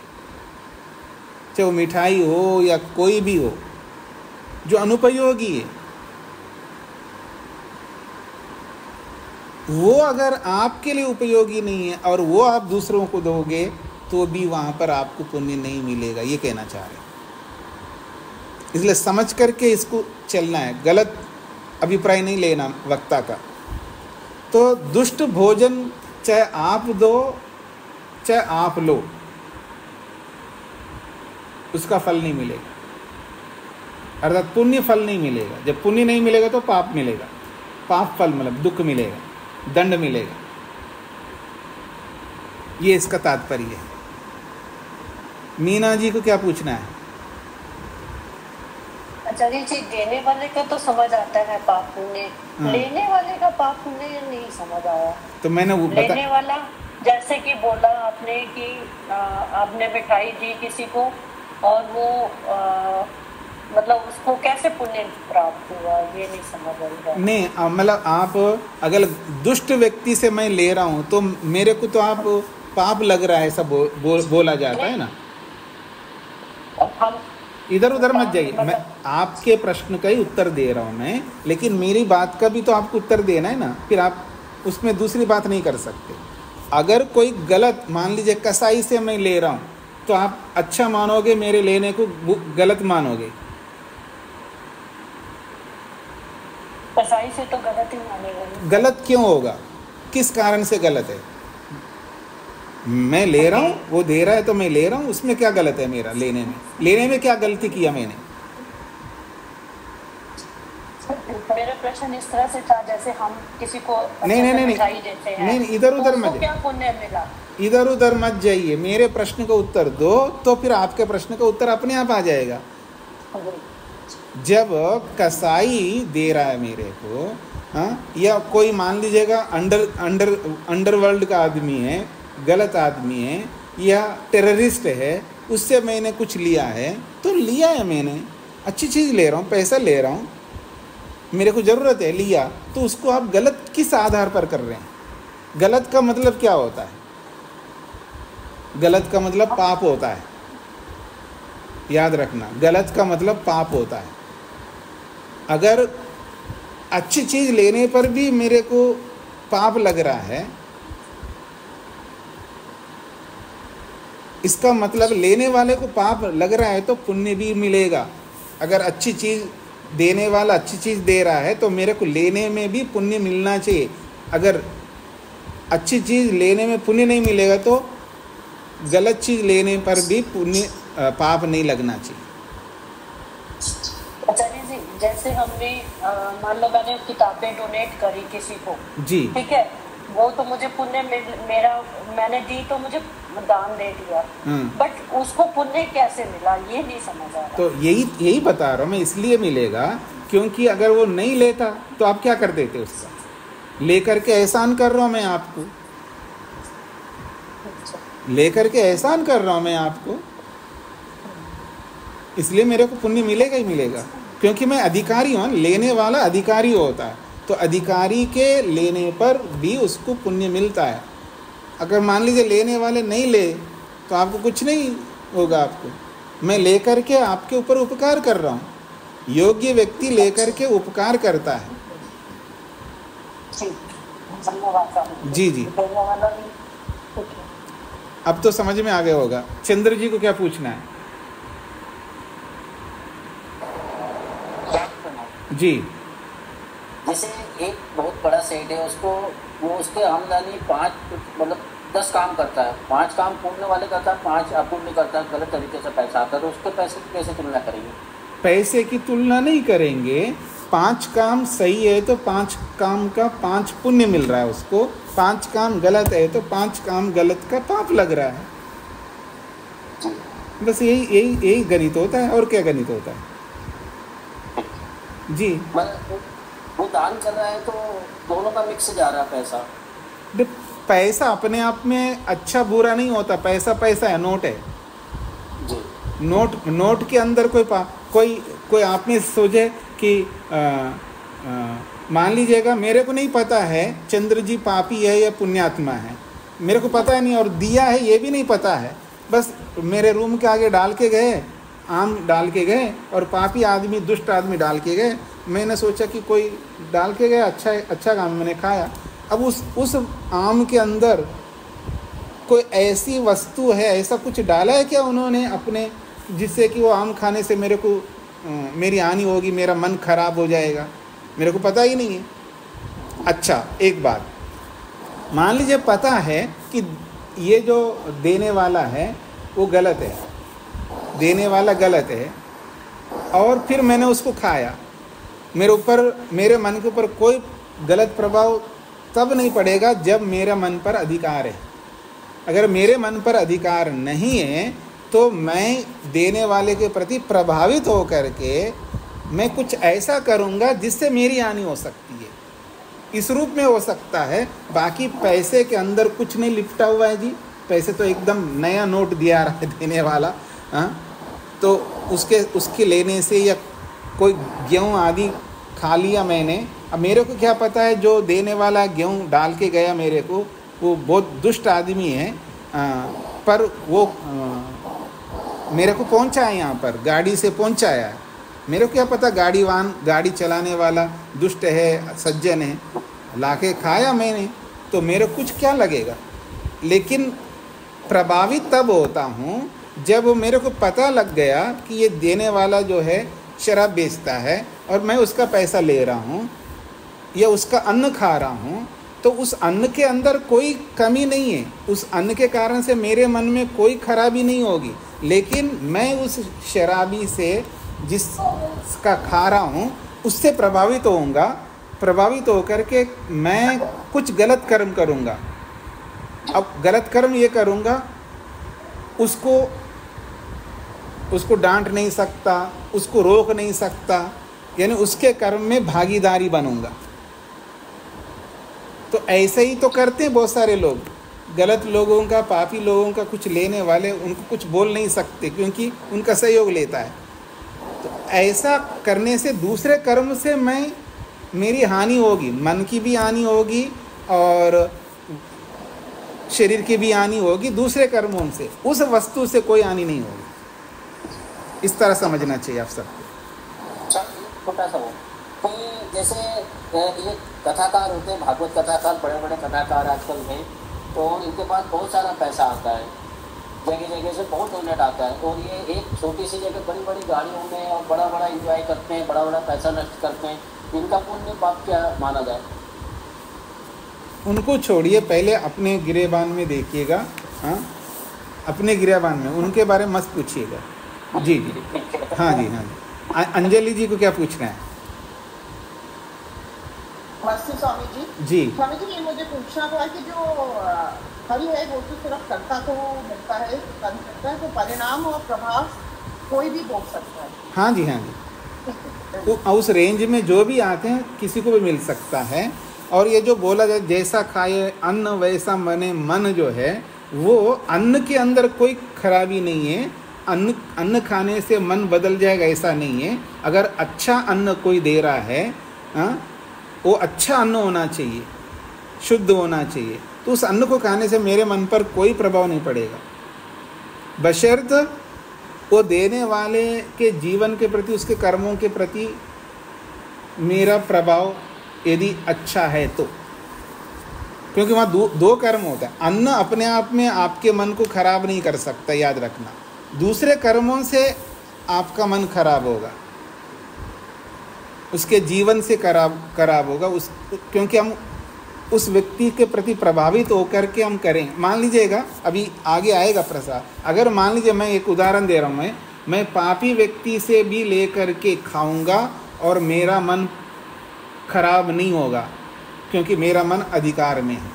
चाहे वो मिठाई हो या कोई भी हो, जो अनुपयोगी है, वो अगर आपके लिए उपयोगी नहीं है और वो आप दूसरों को दोगे तो भी वहाँ पर आपको पुण्य नहीं मिलेगा, ये कहना चाह रहे हैं। इसलिए समझ करके इसको चलना है, गलत अभिप्राय नहीं लेना वक्ता का। तो दुष्ट भोजन चाहे आप दो चाहे आप लो, उसका फल नहीं मिलेगा, अर्थात पुण्य फल नहीं मिलेगा। जब पुण्य नहीं मिलेगा तो पाप मिलेगा, पाप फल मतलब दुख मिलेगा, दंड मिलेगा। ये इसका तात्पर्य है। मीना जी को क्या पूछना है? आचार्य जी, देने वाले का तो समझ आता है पाप पुण्य, लेने वाले का पाप पुण्य नहीं समझ आया। तो मैंने वो लेने वाला, जैसे कि बोला आपने कि आपने मिठाई दी किसी को और वो मतलब उसको कैसे पुण्य प्राप्त हुआ, ये नहीं समझ आ रहा। नहीं, मतलब आप अगर दुष्ट व्यक्ति से मैं ले रहा हूँ तो मेरे को तो आप पाप लग रहा है, सब बोला जाता है ना। हम इधर उधर मत जाइए, मैं आपके प्रश्न का ही उत्तर दे रहा हूँ मैं, लेकिन मेरी बात का भी तो आपको उत्तर देना है ना, फिर आप उसमें दूसरी बात नहीं कर सकते। अगर कोई गलत, मान लीजिए कसाई से मैं ले रहा हूँ तो आप अच्छा मानोगे, मेरे लेने को गलत मानोगे। कसाई से तो गलत ही मानेगा। गलत क्यों होगा? किस कारण से गलत है? मैं ले रहा हूँ, वो दे रहा है तो मैं ले रहा हूँ, उसमें क्या गलत है मेरा लेने में? लेने में क्या गलती किया मैंने? मेरा प्रश्न इस तरह से था जैसे हम किसी को नहीं देते हैं, नहीं, इधर उधर मत, क्या पुण्य मिला? इधर उधर मत जाइए, मेरे प्रश्न का उत्तर दो, तो फिर आपके प्रश्न का उत्तर अपने आप आ जाएगा। जब कसाई दे रहा है मेरे को, हाँ, या कोई मान लीजिएगा अंडरवर्ल्ड का आदमी है, गलत आदमी है या टेररिस्ट है, उससे मैंने कुछ लिया है तो लिया है, मैंने अच्छी चीज़ ले रहा हूँ, पैसा ले रहा हूँ, मेरे को ज़रूरत है, लिया, तो उसको आप गलत किस आधार पर कर रहे हैं? गलत का मतलब क्या होता है? गलत का मतलब पाप होता है, याद रखना, गलत का मतलब पाप होता है। अगर अच्छी चीज़ लेने पर भी मेरे को पाप लग रहा है, इसका मतलब लेने वाले को पाप लग रहा है तो पुण्य भी मिलेगा। अगर अच्छी चीज़ देने वाला अच्छी चीज़ दे रहा है तो मेरे को लेने में भी पुण्य मिलना चाहिए। अगर अच्छी चीज़ लेने में पुण्य नहीं मिलेगा तो गलत चीज़ लेने पर भी पुण्य पाप नहीं लगना चाहिए। आचार्य जी, जैसे हमने मान लो मैंने किताबें डोनेट करी किसी को जी, ठीक है, वो तो मुझे पुण्य मेरा मैंने दी तो मुझे दान दे दिया, बट उसको पुण्य कैसे मिला ये नहीं समझ आ रहा। तो यही बता रहा हूँ मैं, इसलिए मिलेगा क्योंकि अगर वो नहीं लेता तो आप क्या कर देते? उसका लेकर के एहसान कर रहा हूँ मैं आपको, लेकर के एहसान कर रहा हूँ मैं आपको, इसलिए मेरे को पुण्य मिलेगा ही मिलेगा, क्योंकि मैं अधिकारी हूँ। लेने वाला अधिकारी होता है तो अधिकारी के लेने पर भी उसको पुण्य मिलता है। अगर मान लीजिए लेने वाले नहीं ले तो आपको कुछ नहीं होगा। आपको मैं लेकर के आपके ऊपर उपकार कर रहा हूँ। योग्य व्यक्ति लेकर के उपकार करता है। जी जी, अब तो समझ में आ गया होगा। चंद्र जी को क्या पूछना है? जी। जैसे एक बहुत बड़ा सेठ है, उसको वो उसके आमदनी 5 मतलब 10 काम करता है, 5 काम पुण्य वाले करता है, 5 अपुण्य करता है, गलत तरीके से पैसा आता है, तो उसके पैसे की कैसे तुलना करेंगे? पैसे की तुलना नहीं करेंगे। 5 काम सही है तो 5 काम का 5 पुण्य मिल रहा है उसको, 5 काम गलत है तो 5 काम गलत का पाप लग रहा है। बस यही गणित होता है, और क्या गणित होता है जी। वो दान कर रहा है तो दोनों का मिक्स जा रहा है पैसा। पैसा अपने आप में अच्छा बुरा नहीं होता, पैसा पैसा है, नोट है जी। नोट के अंदर कोई आप में सोचे कि मान लीजिएगा मेरे को नहीं पता है चंद्र जी पापी है या पुण्यात्मा है, मेरे को पता नहीं, और दिया है ये भी नहीं पता है, बस मेरे रूम के आगे डाल के गए, आम डाल के गए, और पापी आदमी दुष्ट आदमी डाल के गए। मैंने सोचा कि कोई डाल के गया, अच्छा काम, मैंने खाया। अब उस आम के अंदर कोई ऐसी वस्तु है, ऐसा कुछ डाला है क्या उन्होंने अपने, जिससे कि वो आम खाने से मेरी हानि होगी, मेरा मन खराब हो जाएगा? मेरे को पता ही नहीं है। अच्छा, एक बात मान लीजिए पता है कि ये जो देने वाला है वो गलत है, देने वाला गलत है, और फिर मैंने उसको खाया, मेरे मन के ऊपर कोई गलत प्रभाव तब नहीं पड़ेगा जब मेरे मन पर अधिकार है। अगर मेरे मन पर अधिकार नहीं है तो मैं देने वाले के प्रति प्रभावित होकर के मैं कुछ ऐसा करूँगा जिससे मेरी हानि हो सकती है। इस रूप में हो सकता है, बाकी पैसे के अंदर कुछ नहीं लिपटा हुआ है जी। पैसे तो एकदम नया नोट दिया रहा है देने वाला, तो उसके लेने से, या कोई गेहूँ आदि खा लिया मैंने, अब मेरे को क्या पता है जो देने वाला गेहूँ डाल के गया मेरे को वो बहुत दुष्ट आदमी है, पर वो मेरे को पहुँचाया, यहाँ पर गाड़ी से पहुँचाया। मेरे को क्या पता गाड़ी चलाने वाला दुष्ट है सज्जन है, लाके खाया मैंने, तो मेरे कुछ क्या लगेगा। लेकिन प्रभावित तब होता हूँ जब मेरे को पता लग गया कि ये देने वाला जो है शराब बेचता है और मैं उसका पैसा ले रहा हूँ या उसका अन्न खा रहा हूँ, तो उस अन्न के अंदर कोई कमी नहीं है, उस अन्न के कारण से मेरे मन में कोई खराबी नहीं होगी। लेकिन मैं उस शराबी से जिसका खा रहा हूँ उससे प्रभावित होऊंगा, प्रभावित होकर के मैं कुछ गलत कर्म करूँगा। अब गलत कर्म ये करूँगा, उसको डांट नहीं सकता, उसको रोक नहीं सकता, यानी उसके कर्म में भागीदारी बनूंगा। तो ऐसे ही तो करते हैं बहुत सारे लोग, गलत लोगों का, पापी लोगों का कुछ लेने वाले, उनको कुछ बोल नहीं सकते क्योंकि उनका सहयोग लेता है। तो ऐसा करने से दूसरे कर्म से मेरी हानि होगी, मन की भी हानि होगी और शरीर की भी हानि होगी, दूसरे कर्मों से, उस वस्तु से कोई हानि नहीं होगी। इस तरह समझना चाहिए आप सबको। छोटा सा हो तो जैसे ये कथाकार होते हैं, भागवत कथाकार, बड़े बड़े कथाकार आजकल हैं, तो इनके पास बहुत सारा पैसा आता है, जगह जगह से बहुत डोनेट आता है, और ये एक छोटी सी जगह बड़ी बड़ी गाड़ियों में और बड़ा बड़ा एंजॉय करते हैं, बड़ा बड़ा पैसा नष्ट करते हैं। इनका पुण्य पाप क्या माना जाए? उनको छोड़िए, पहले अपने गिरेबान में देखिएगा। हाँ, अपने गिरेबान में उनके बारे में मत पूछिएगा। जी जी, हाँ जी, हाँ जी। अंजलि जी को क्या पूछना है? नमस्ते स्वामी जी। जी स्वामी जी, ये मुझे पूछना था कि जो फल है वो तो सिर्फ कर्ता को मिलता है, कर्म करता है, तो परिणाम और प्रभाव कोई भी भोग सकता है। हाँ जी, हाँ जी। तो उस रेंज में जो भी आते हैं किसी को भी मिल सकता है। और ये जो बोला जाए जैसा खाए अन्न वैसा मने मन, जो है वो अन्न के अंदर कोई खराबी नहीं है। अन्न खाने से मन बदल जाएगा ऐसा नहीं है। अगर अच्छा अन्न कोई दे रहा है, वो अच्छा अन्न होना चाहिए, शुद्ध होना चाहिए, तो उस अन्न को खाने से मेरे मन पर कोई प्रभाव नहीं पड़ेगा, बशर्त वो देने वाले के जीवन के प्रति, उसके कर्मों के प्रति मेरा प्रभाव यदि अच्छा है तो। क्योंकि वहाँ दो कर्म होता है। अन्न अपने आप में आपके मन को खराब नहीं कर सकता, याद रखना, दूसरे कर्मों से आपका मन खराब होगा। उसके जीवन से खराब होगा उस, क्योंकि हम उस व्यक्ति के प्रति प्रभावित होकर के हम करें। मान लीजिएगा, अभी आगे आएगा प्रसाद, अगर मान लीजिए मैं एक उदाहरण दे रहा हूँ, मैं पापी व्यक्ति से भी लेकर के खाऊंगा और मेरा मन खराब नहीं होगा, क्योंकि मेरा मन अधिकार में है।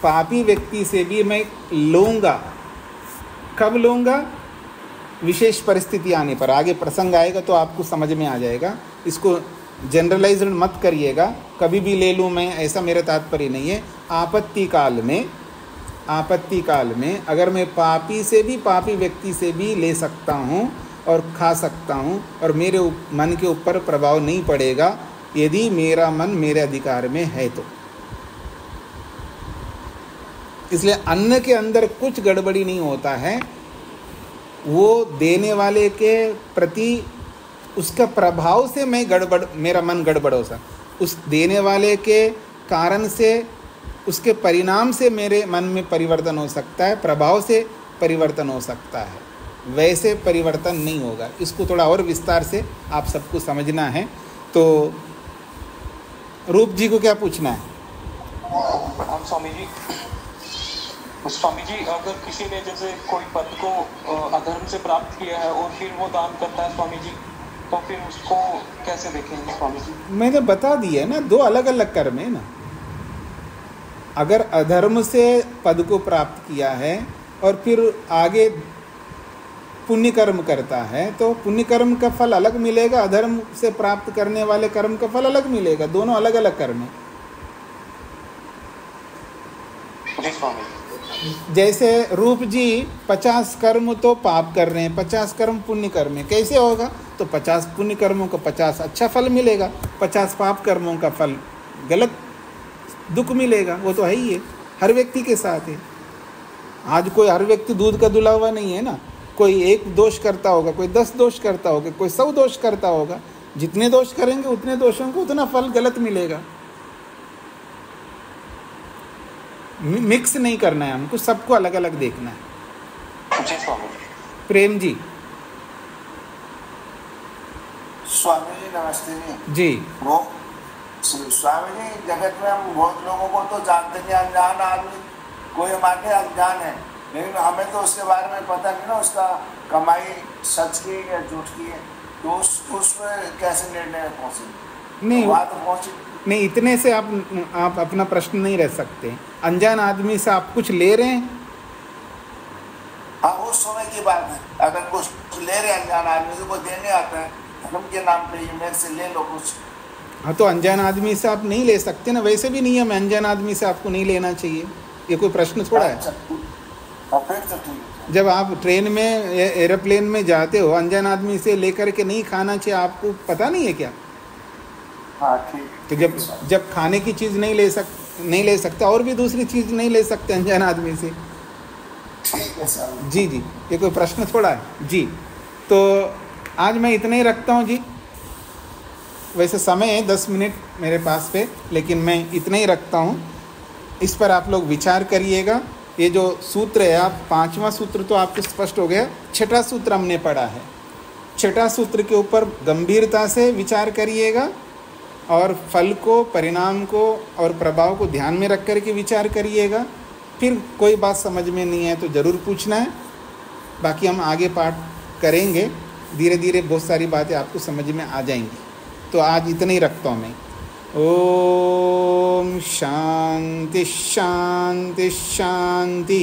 पापी व्यक्ति से भी मैं लूँगा, कब लूँगा? विशेष परिस्थिति आने पर। आगे प्रसंग आएगा तो आपको समझ में आ जाएगा। इसको जनरलाइज्ड मत करिएगा, कभी भी ले लूँ मैं, ऐसा मेरा तात्पर्य नहीं है। आपत्ति काल में अगर मैं पापी से भी, पापी व्यक्ति से भी ले सकता हूँ और खा सकता हूँ और मेरे मन के ऊपर प्रभाव नहीं पड़ेगा, यदि मेरा मन मेरे अधिकार में है तो। इसलिए अन्न के अंदर कुछ गड़बड़ी नहीं होता है, वो देने वाले के प्रति उसका प्रभाव से मेरा मन गड़बड़ हो सकता, उस देने वाले के कारण से, उसके परिणाम से मेरे मन में परिवर्तन हो सकता है, प्रभाव से परिवर्तन हो सकता है, वैसे परिवर्तन नहीं होगा। इसको थोड़ा और विस्तार से आप सबको समझना है। तो रूप जी को क्या पूछना है? स्वामी जी, अगर किसी ने जैसे कोई पद को अधर्म से प्राप्त किया है और फिर वो दान करता है स्वामी जी, तो फिर उसको कैसे देखेंगे स्वामी जी? मैंने बता दिया है ना, दो अलग अलग कर्म है ना। अगर अधर्म से पद को प्राप्त किया है और फिर आगे पुण्य कर्म करता है, तो पुण्य कर्म का फल अलग मिलेगा, अधर्म से प्राप्त करने वाले कर्म का फल अलग मिलेगा। दोनों अलग अलग कर्म है। जैसे रूप जी 50 कर्म तो पाप कर रहे हैं, 50 कर्म पुण्य कर्म है, कैसे होगा? तो 50 पुण्य कर्मों को 50 अच्छा फल मिलेगा, 50 पाप कर्मों का फल गलत दुख मिलेगा। वो तो है ही है, हर व्यक्ति के साथ है। आज कोई हर व्यक्ति दूध का धुला हुआ नहीं है ना, कोई एक दोष करता होगा, कोई 10 दोष करता होगा, कोई 100 दोष करता होगा। जितने दोष करेंगे उतने दोषों को उतना फल गलत मिलेगा। मिक्स नहीं करना है हमको, सबको अलग अलग देखना है। प्रेम जी। स्वामी जी नमस्ते जी। वो स्वामी जी, जगत में हम बहुत लोगों को तो जानते हैं, अनजान आदमी कोई हमारे अनजान है, लेकिन हमें तो उसके बारे में पता नहीं ना, उसका कमाई सच की या झूठ की है, तो उसमें कैसे निर्णय पहुँचे? नहीं, वहाँ तो पहुँचे नहीं, इतने से आप अपना प्रश्न नहीं रह सकते। अनजान आदमी से आप कुछ ले रहे हैं? हाँ, उस समय की बात है। अगर कुछ ले रहे अनजान आदमी को देने आता है, धर्म के नाम पे ये मेरे से ले लो कुछ। हाँ, तो अनजान आदमी से आप नहीं ले सकते ना। वैसे भी नियम है, अनजान आदमी से आपको नहीं लेना चाहिए। ये कोई प्रश्न थोड़ा है? जब आप ट्रेन में, एरोप्लेन में जाते हो, अनजान आदमी से लेकर के नहीं खाना चाहिए, आपको पता नहीं है क्या? हाँ, ठीक। तो जब खाने की चीज़ नहीं ले सकते, और भी दूसरी चीज़ नहीं ले सकते अनजान आदमी से। ठीक है सर। जी जी, ये कोई प्रश्न थोड़ा है जी। तो आज मैं इतना ही रखता हूँ जी। वैसे समय है 10 मिनट मेरे पास पे, लेकिन मैं इतना ही रखता हूँ। इस पर आप लोग विचार करिएगा। ये जो सूत्र है, आप 5वां सूत्र तो आपको स्पष्ट हो गया, 6ठा सूत्र हमने पढ़ा है। 6ठा सूत्र के ऊपर गंभीरता से विचार करिएगा और फल को, परिणाम को और प्रभाव को ध्यान में रख कर के विचार करिएगा। फिर कोई बात समझ में नहीं है तो ज़रूर पूछना है। बाकी हम आगे पाठ करेंगे, धीरे धीरे बहुत सारी बातें आपको समझ में आ जाएंगी। तो आज इतना ही रखता हूँ मैं। ओम शांति शांति शांति।